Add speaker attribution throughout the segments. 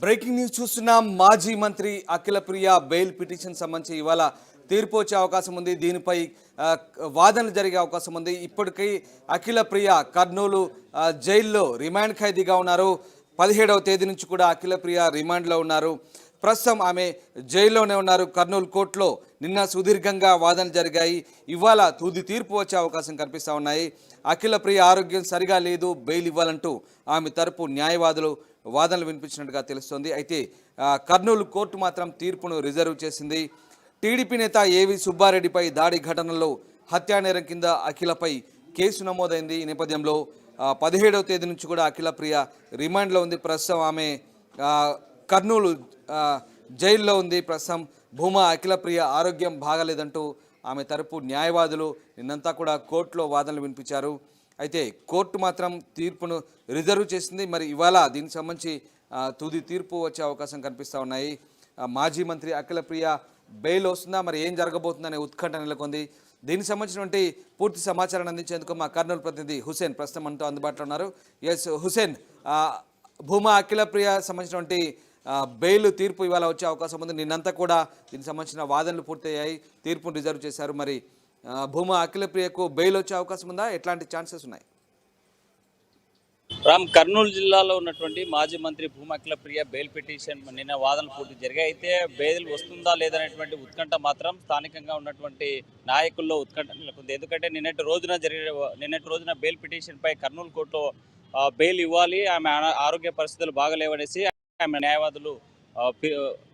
Speaker 1: Breaking news చూస్తున్నాం. మాజీ మంత్రి అఖిలప్రియ బెయిల్ పిటిషన్ సంబంధించి ఇవాళ తీర్పు వచ్చే అవకాశం ఉంది. దీనిపై వాదనలు జరిగే అవకాశం ఉంది. ఇప్పటికీ అఖిలప్రియ కర్నూలు జైల్లో రిమాండ్ ఖైదీగా ఉన్నారు. 17వ తేదీ నుంచి కూడా అఖిలప్రియ రిమాండ్లో ఉన్నారు. ప్రస్తుతం ఆమె జైల్లోనే ఉన్నారు. కర్నూలు కోర్టులో నిన్న సుదీర్ఘంగా వాదనలు జరిగాయి. ఇవాళ తుది తీర్పు వచ్చే అవకాశం కనిపిస్తూ ఉన్నాయి. అఖిలప్రియ ఆరోగ్యం సరిగా లేదు, బెయిల్ ఇవ్వాలంటూ ఆమె తరపు న్యాయవాదులు వాదనలు వినిపించినట్టుగా తెలుస్తోంది. అయితే కర్నూలు కోర్టు మాత్రం తీర్పును రిజర్వ్ చేసింది. టీడీపీ నేత ఏవి సుబ్బారెడ్డిపై దాడి ఘటనలో హత్యానేరం కింద అఖిలపై కేసు నమోదైంది. ఈ నేపథ్యంలో 17వ తేదీ నుంచి కూడా అఖిలప్రియ రిమాండ్లో ఉంది. ప్రస్తుతం ఆమె కర్నూలు జైల్లో ఉంది. ప్రస్తుతం భూమా అఖిలప్రియ ఆరోగ్యం బాగలేదంటూ ఆమె తరపు న్యాయవాదులు నిన్నంతా కూడా కోర్టులో వాదనలు వినిపించారు. అయితే కోర్టు మాత్రం తీర్పును రిజర్వ్ చేసింది. మరి ఇవాళ దీనికి సంబంధించి తుది తీర్పు వచ్చే అవకాశం కనిపిస్తూ ఉన్నాయి. మాజీ మంత్రి అఖిలప్రియ బెయిల్ వస్తుందా, మరి ఏం జరగబోతుందనే ఉత్కంఠ నెలకొంది. దీనికి సంబంధించినటువంటి పూర్తి సమాచారాన్ని అందించేందుకు మా కర్నూలు ప్రతినిధి హుసేన్ ప్రస్తుతం మనతో అందుబాటులో ఉన్నారు. ఎస్ హుసేన్, భూమా అఖిలప్రియ సంబంధించినటువంటి బెయిల్ తీర్పు ఇవాళ వచ్చే అవకాశం ఉంది. నిన్నంతా కూడా దీనికి సంబంధించిన వాదనలు పూర్తయ్యాయి, తీర్పును రిజర్వ్ చేశారు. మరి భూమా అఖిలప్రియకు బెయిల్ వచ్చే అవకాశం ఉందా? ఎట్లాంటి ఛాన్సెస్ ఉన్నాయి?
Speaker 2: కర్నూలు జిల్లాలో ఉన్నటువంటి మాజీ మంత్రి భూమా అఖిలప్రియ బెయిల్ పిటిషన్ నిన్న వాదనలు పూర్తి జరిగాయి. అయితే బెయిల్ వస్తుందా లేదనేటువంటి ఉత్కంఠ మాత్రం స్థానికంగా ఉన్నటువంటి నాయకుల్లో ఉత్కంఠ నెలకొంది. ఎందుకంటే నిన్నటి రోజున బెయిల్ పిటిషన్ పై కర్నూలు కోర్టులో బెయిల్ ఇవ్వాలి, ఆమె ఆరోగ్య పరిస్థితులు బాగలేవనేసి ఆమె న్యాయవాదులు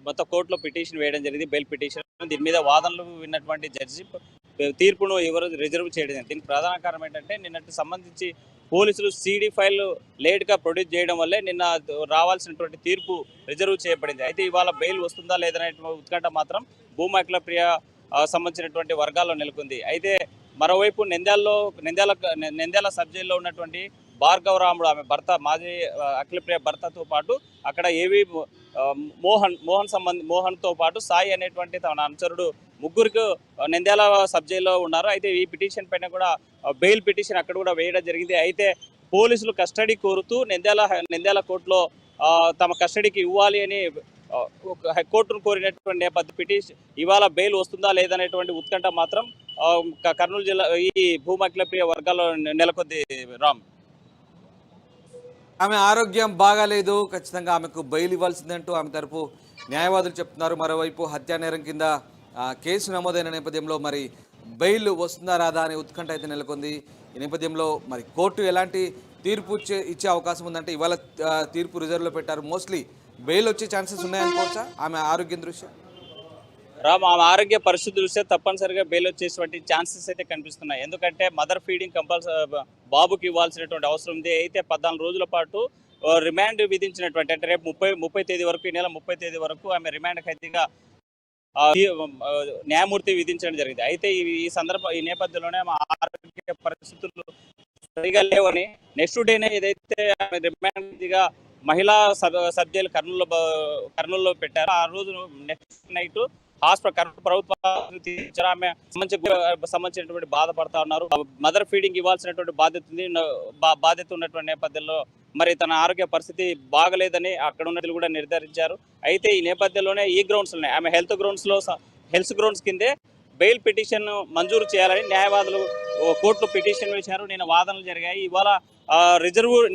Speaker 2: మొత్తం కోర్టులో పిటిషన్ వేయడం జరిగింది. బెయిల్ పిటిషన్ దీని మీద వాదనలు విన్నటువంటి జడ్జి తీర్పును ఎవరు రిజర్వ్ చేయడం. దీనికి ప్రధాన కారణం ఏంటంటే నిన్నటి సంబంధించి పోలీసులు సీడీ ఫైల్ లేట్గా ప్రొడ్యూస్ చేయడం వల్లే నిన్న రావాల్సినటువంటి తీర్పు రిజర్వ్ చేయబడింది. అయితే ఇవాళ బెయిల్ వస్తుందా లేదనే ఉత్కంఠ మాత్రం భూమా అఖిలప్రియ సంబంధించినటువంటి వర్గాల్లో నెలకొంది. అయితే మరోవైపు నంద్యాల సబ్ జైల్లో ఉన్నటువంటి భార్గవరాముడు ఆమె భర్త మాజీ అఖిలప్రియ భర్తతో పాటు అక్కడ ఏవి మోహన్తో పాటు సాయి అనేటువంటి తన అనుచరుడు ముగ్గురికి నంద్యాల సబ్ జైల్లో ఉన్నారు. అయితే ఈ పిటిషన్ పైన కూడా బెయిల్ పిటిషన్ అక్కడ కూడా వేయడం జరిగింది. అయితే పోలీసులు కస్టడీ కోరుతూ నంద్యాల కోర్టులో తమ కస్టడీకి ఇవ్వాలి అని కోర్టును కోరినటువంటి నేపథ్య పిటిషన్ ఇవాళ బెయిల్ వస్తుందా లేదనేటువంటి ఉత్కంఠ మాత్రం కర్నూలు జిల్లా ఈ భూమా అఖిలప్రియ వర్గాల్లో నెలకొంది. రామ్,
Speaker 1: ఆమె ఆరోగ్యం బాగాలేదు, ఖచ్చితంగా ఆమెకు బెయిల్ ఇవ్వాల్సిందంటూ ఆమె తరపు న్యాయవాదులు చెప్తున్నారు. మరోవైపు హత్యానేరం కింద కేసు నమోదైన నేపథ్యంలో మరి బెయిల్ వస్తుందా రాదా అనే ఉత్కంఠ అయితే నెలకొంది. ఈ నేపథ్యంలో మరి కోర్టు ఎలాంటి తీర్పు ఇచ్చే అవకాశం ఉందంటే ఇవాళ తీర్పు రిజర్వ్లో పెట్టారు. మోస్ట్లీ బెయిల్ వచ్చే ఛాన్సెస్ ఉన్నాయనుకోవచ్చా ఆమె ఆరోగ్యం దృష్ట్యా?
Speaker 2: ఆమె ఆరోగ్య పరిస్థితి దృష్ట్యా తప్పనిసరిగా బెయిల్ వచ్చేటువంటి ఛాన్సెస్ అయితే కనిపిస్తున్నాయి. ఎందుకంటే మదర్ ఫీడింగ్ కంపల్సరీ బాబుకి ఇవ్వాల్సినటువంటి అవసరం ఉంది. అయితే 14 రోజుల పాటు రిమాండ్ విధించినటువంటి, అంటే రేపు 30 తేదీ వరకు, ఈ నెల 30 తేదీ వరకు ఆమె రిమాండ్ ఖైదీగా న్యాయమూర్తి విధించడం జరిగింది. అయితే ఈ నేపథ్యంలోనే ఆమె ఆరోగ్య పరిస్థితులు సరిగా లేవని నెక్స్ట్ డేనే ఏదైతే ఆమె రిమాండ్గా మహిళా సబ్ జైలు కర్నూలులో పెట్టారో ఆ రోజు నెక్స్ట్ నైట్ కర్నూలు ప్రభుత్వ ఆమె సంబంధించినటువంటి బాధపడతా ఉన్నారు. మదర్ ఫీడింగ్ ఇవ్వాల్సినటువంటి బాధ్యత ఉన్నటువంటి నేపథ్యంలో మరి తన ఆరోగ్య పరిస్థితి బాగలేదని అక్కడ ఉన్నది కూడా నిర్ధారించారు. అయితే ఈ నేపథ్యంలోనే ఈ గ్రౌండ్స్ ఉన్నాయి, ఆమె హెల్త్ గ్రౌండ్స్ కిందే బెయిల్ పిటిషన్ మంజూరు చేయాలని న్యాయవాదులు కోర్టులో పిటిషన్ వేశారు. నిన్న వాదనలు జరిగాయి. ఇవాళ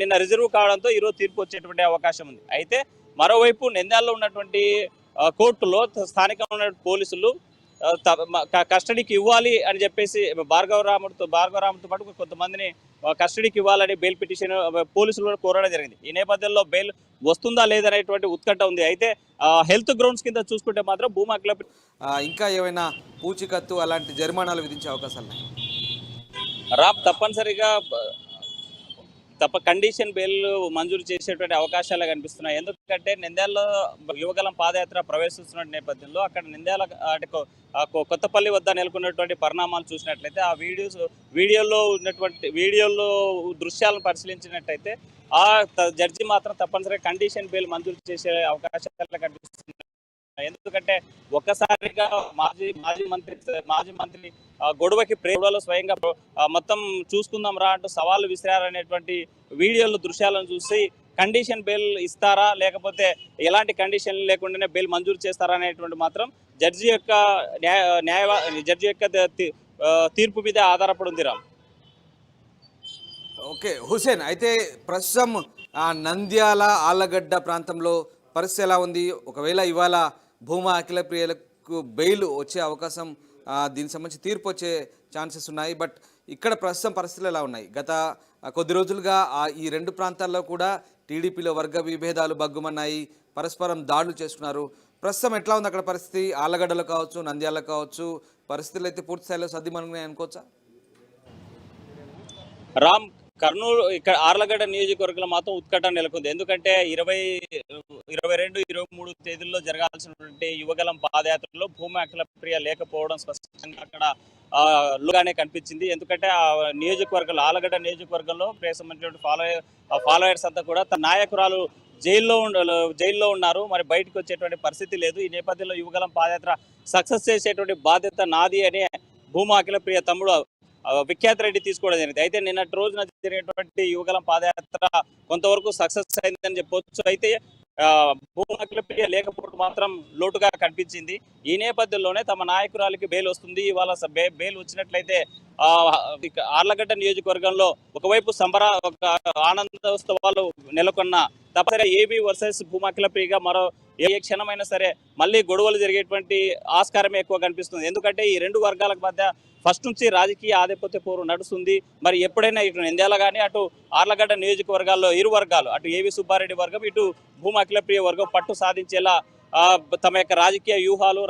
Speaker 2: నిన్న రిజర్వ్ కావడంతో ఈరోజు తీర్పు వచ్చేటువంటి అవకాశం ఉంది. అయితే మరోవైపు నంద్యాలలో ఉన్నటువంటి కోర్టులో స్థానికంగా ఉన్న పోలీసులు కస్టడీకి ఇవ్వాలి అని చెప్పేసి భార్గవరాముడితో పాటు కొంతమందిని కస్టడీకి ఇవ్వాలని బెయిల్ పిటిషన్ పోలీసులు కోరడం జరిగింది. ఈ నేపథ్యంలో బెయిల్ వస్తుందా లేదనేటువంటి ఉత్కంఠ ఉంది. అయితే హెల్త్ గ్రౌండ్స్ కింద చూసుకుంటే మాత్రం భూమా అఖిలప్రియ
Speaker 1: ఇంకా ఏమైనా పూచికత్తు అలాంటి జరిమానాలు విధించే అవకాశాలు ఉన్నాయి?
Speaker 2: తప్పనిసరిగా కండిషన్ బెయిల్ మంజూరు చేసేటువంటి అవకాశాలు కనిపిస్తున్నాయి. ఎందుకంటే నంద్యాలలో యువగలం పాదయాత్ర ప్రవేశిస్తున్న నేపథ్యంలో అక్కడ నంద్యాల అంటే కొత్తపల్లి వద్ద నెలకొన్నటువంటి పరిణామాలు చూసినట్లయితే ఆ వీడియోలో దృశ్యాలను పరిశీలించినట్లయితే ఆ జడ్జి మాత్రం తప్పనిసరిగా కండిషన్ బెయిల్ మంజూరు చేసే అవకాశాలు కనిపిస్తున్నాయి. ఎందుకంటే ఒక్కసారిగా మాజీ మంత్రి గొడవకి ప్రేమలో స్వయంగా మొత్తం చూసుకుందాం రా అంటూ సవాళ్ళు విసిరారనేటువంటి దృశ్యాలను చూసి కండిషన్ బెయిల్ ఇస్తారా లేకపోతే ఎలాంటి కండిషన్ లేకుండానే బెయిల్ మంజూరు చేస్తారా అనేటువంటి మాత్రం జడ్జి యొక్క జడ్జి యొక్క తీర్పు మీద ఆధారపడి ఉంది రామ్.
Speaker 1: ఓకే హుసేన్, అయితే ప్రస్తుతం ఆ నంద్యాల ఆళ్లగడ్డ ప్రాంతంలో పరిస్థితి ఎలా ఉంది? ఒకవేళ ఇవాళ భూమా అఖిలప్రియలకు బెయిల్ వచ్చే అవకాశం, దీనికి సంబంధించి తీర్పు వచ్చే ఛాన్సెస్ ఉన్నాయి. బట్ ఇక్కడ ప్రస్తుతం పరిస్థితులు ఎలా ఉన్నాయి? గత కొద్ది రోజులుగా ఈ రెండు ప్రాంతాల్లో కూడా టీడీపీలో వర్గ విభేదాలు బగ్గుమన్నాయి, పరస్పరం దాడులు చేసుకున్నారు. ప్రస్తుతం ఎట్లా ఉంది అక్కడ పరిస్థితి? ఆళ్లగడ్డలో కావచ్చు, నంద్యాలలో కావచ్చు, పరిస్థితులు అయితే పూర్తి స్థాయిలో సర్దిమణిగాయి అనుకోవచ్చా?
Speaker 2: రామ్, కర్నూలు ఇక్కడ ఆర్లగడ్డ నియోజకవర్గంలో మాత్రం ఉత్కంఠ నెలకొంది. ఎందుకంటే 22, 23 తేదీల్లో జరగాల్సినటువంటి యువగలం పాదయాత్రలో భూమా అఖిలప్రియ లేకపోవడం స్పష్టంగా అక్కడ లోగానే కనిపించింది. ఎందుకంటే ఆ నియోజకవర్గంలో, ఆర్లగడ్డ నియోజకవర్గంలో సంబంధించినటువంటి ఫాలోయర్స్ అంతా కూడా తన నాయకురాలు జైల్లో ఉన్నారు. మరి బయటకు వచ్చేటువంటి పరిస్థితి లేదు. ఈ నేపథ్యంలో యువగలం పాదయాత్ర సక్సెస్ చేసేటువంటి బాధ్యత నాది అని భూమా అఖిలప్రియ తమ్ముడు విఖ్యాత్ రెడ్డి తీసుకోవడం జరిగింది. అయితే నిన్నటి రోజున జరిగినటువంటి యువగలం పాదయాత్ర కొంతవరకు సక్సెస్ అయిందని చెప్పొచ్చు. అయితే భూమా అఖిలప్రియ లేకపోవడం మాత్రం లోటుగా కనిపించింది. ఈ నేపథ్యంలోనే తమ నాయకురాలికి బెయిల్ వస్తుంది. ఇవాళ బెయిల్ వచ్చినట్లయితే ఆర్లగడ్డ నియోజకవర్గంలో ఒకవైపు ఆనందోత్సవాలు నెలకొన్న తప్పనిసరిగా ఏబీ వర్సెస్ భూమా అఖిలప్రియగా మరో ఏ క్షణమైనా సరే మళ్ళీ గొడవలు జరిగేటువంటి ఆస్కారమే ఎక్కువ కనిపిస్తుంది. ఎందుకంటే ఈ రెండు వర్గాల మధ్య ఫస్ట్ నుంచి రాజకీయ ఆధిపత్య పోరు నడుస్తుంది. మరి ఎప్పుడైనా ఇటు నంద్యాల కానీ అటు ఆర్లగడ్డ నియోజకవర్గాల్లో ఇరు వర్గాలు, అటు ఏవి సుబ్బారెడ్డి వర్గం, ఇటు భూమా అఖిలప్రియ వర్గం పట్టు సాధించేలా తమ యొక్క రాజకీయ వ్యూహాలు,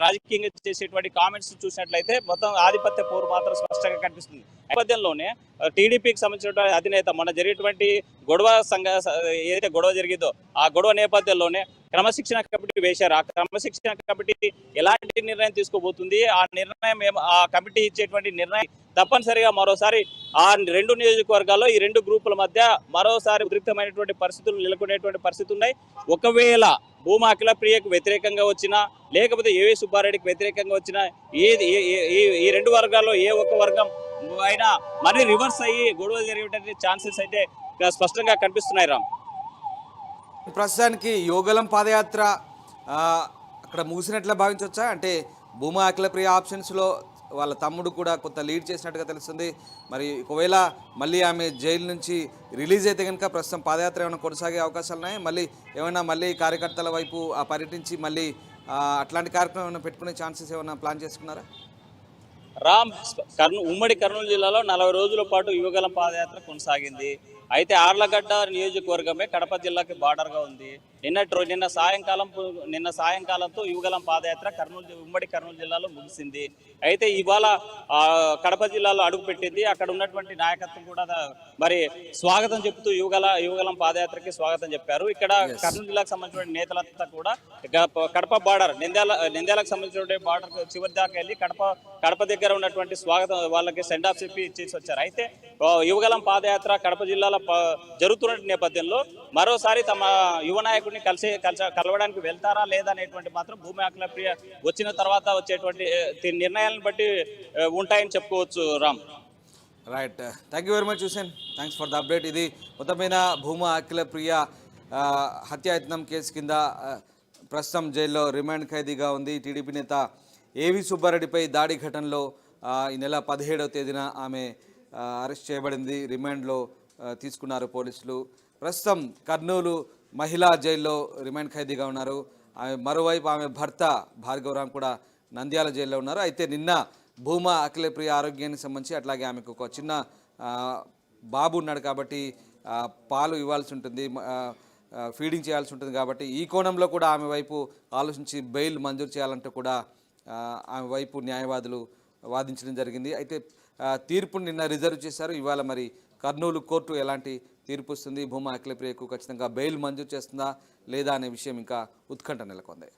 Speaker 2: రాజకీయంగా చేసేటువంటి కామెంట్స్ చూసినట్లయితే మొత్తం ఆధిపత్య పోరు మాత్రం స్పష్టంగా కనిపిస్తుంది. నేపథ్యంలోనే టీడీపీకి సంబంధించిన అధినేత మొన్న జరిగేటువంటి ఏదైతే గొడవ జరిగిందో ఆ గొడవ నేపథ్యంలోనే క్రమశిక్షణ కమిటీ వేశారు. ఆ క్రమశిక్షణ కమిటీ ఎలాంటి నిర్ణయం తీసుకోబోతుంది, ఆ కమిటీ ఇచ్చేటువంటి నిర్ణయం తప్పనిసరిగా మరోసారి ఆ రెండు నియోజకవర్గాల్లో ఈ రెండు గ్రూపుల మధ్య మరోసారి ఉద్రిక్తమైనటువంటి పరిస్థితులు నెలకొనేటువంటి పరిస్థితి ఉన్నాయి. ఒకవేళ భూమా అఖిలప్రియకు వ్యతిరేకంగా వచ్చినా లేకపోతే ఏవి సుబ్బారెడ్డికి వ్యతిరేకంగా వచ్చినా ఈ రెండు వర్గాల్లో ఏ ఒక్క వర్గం అయినా మరీ రివర్స్ అయ్యి గొడవ జరిగేటువంటి ఛాన్సెస్ అయితే స్పష్టంగా కనిపిస్తున్నాయి రామ్.
Speaker 1: ప్రస్తుతానికి యువగలం పాదయాత్ర అక్కడ ముగిసినట్లే భావించవచ్చా? అంటే భూమా అఖిలప్రియ ఆప్షన్స్లో వాళ్ళ తమ్ముడు కూడా కొంత లీడ్ చేసినట్టుగా తెలుస్తుంది. మరి ఒకవేళ మళ్ళీ ఆమె జైలు నుంచి రిలీజ్ అయితే కనుక ప్రస్తుతం పాదయాత్ర ఏమైనా కొనసాగే అవకాశాలు ఉన్నాయి? మళ్ళీ కార్యకర్తల వైపు పర్యటించి మళ్ళీ అట్లాంటి కార్యక్రమం ఏమైనా పెట్టుకునే ఛాన్సెస్ ఏమైనా ప్లాన్ చేసుకున్నారా?
Speaker 2: రామ్, ఉమ్మడి కర్నూలు జిల్లాలో 40 రోజుల పాటు యువగలం పాదయాత్ర కొనసాగింది. అయితే ఆర్లగడ్డ నియోజకవర్గమే కడప జిల్లాకి బార్డర్గా ఉంది. నిన్న సాయంకాలంతో యువగలం పాదయాత్ర ఉమ్మడి కర్నూలు జిల్లాలో ముగిసింది. అయితే ఇవాళ కడప జిల్లాలో అడుగుపెట్టింది. అక్కడ ఉన్నటువంటి నాయకత్వం కూడా మరి స్వాగతం చెప్తూ యువగలం పాదయాత్రకి స్వాగతం చెప్పారు. ఇక్కడ కర్నూలు జిల్లాకు సంబంధించిన నేతలంతా కూడా కడప బార్డర్ నంద్యాలకు సంబంధించిన బార్డర్ చివరి దాకా వెళ్ళి కడప దగ్గర ఉన్నటువంటి స్వాగతం వాళ్ళకి సెండ్ ఆఫ్ చెప్పి ఇచ్చేసి వచ్చారు. అయితే యువగలం పాదయాత్ర కడప జిల్లాలో జరుగుతున్న నేపథ్యంలో మరోసారి తమ యువ నాయకుడిని కలవడానికి వెళ్తారా లేదా అనేటువంటి మాత్రం భూమా అఖిలప్రియ వచ్చిన తర్వాత వచ్చేటువంటి నిర్ణయాలను బట్టి ఉంటాయని చెప్పుకోవచ్చు Ram.
Speaker 1: Right, thank you very much Hussain, thanks for the update. ఇది మొత్తమైన భూమా అఖిలప్రియ హత్యాయత్నం కేసు కింద ప్రస్తుతం జైల్లో రిమాండ్ ఖైదీగా ఉంది. టీడీపీ నేత ఏవి సుబ్బారెడ్డిపై దాడి ఘటనలో ఈ నెల 17వ తేదీన ఆమె అరెస్ట్ చేయబడింది. రిమాండ్లో తీసుకున్నారు పోలీసులు. ప్రస్తుతం కర్నూలు మహిళా జైల్లో రిమాండ్ ఖైదీగా ఉన్నారు. మరోవైపు ఆమె భర్త భార్గవరామ్ కూడా నంద్యాల జైల్లో ఉన్నారు. అయితే నిన్న భూమా అఖిలప్రియ ఆరోగ్యానికి సంబంధించి అట్లాగే ఆమెకు ఒక చిన్న బాబు ఉన్నాడు కాబట్టి పాలు ఇవ్వాల్సి ఉంటుంది, ఫీడింగ్ చేయాల్సి ఉంటుంది. కాబట్టి ఈ కోణంలో కూడా ఆమె వైపు ఆలోచించి బెయిల్ మంజూరు చేయాలంటూ కూడా ఆమె వైపు న్యాయవాదులు వాదించడం జరిగింది. అయితే తీర్పును నిన్న రిజర్వ్ చేశారు. ఇవాళ మరి కర్నూలు కోర్టు ఎలాంటి తీర్పు ఇస్తుంది, భూమా అఖిలప్రియకు ఖచ్చితంగా బెయిల్ మంజూరు చేస్తుందా లేదా అనే విషయం ఇంకా ఉత్కంఠ నెలకొంది.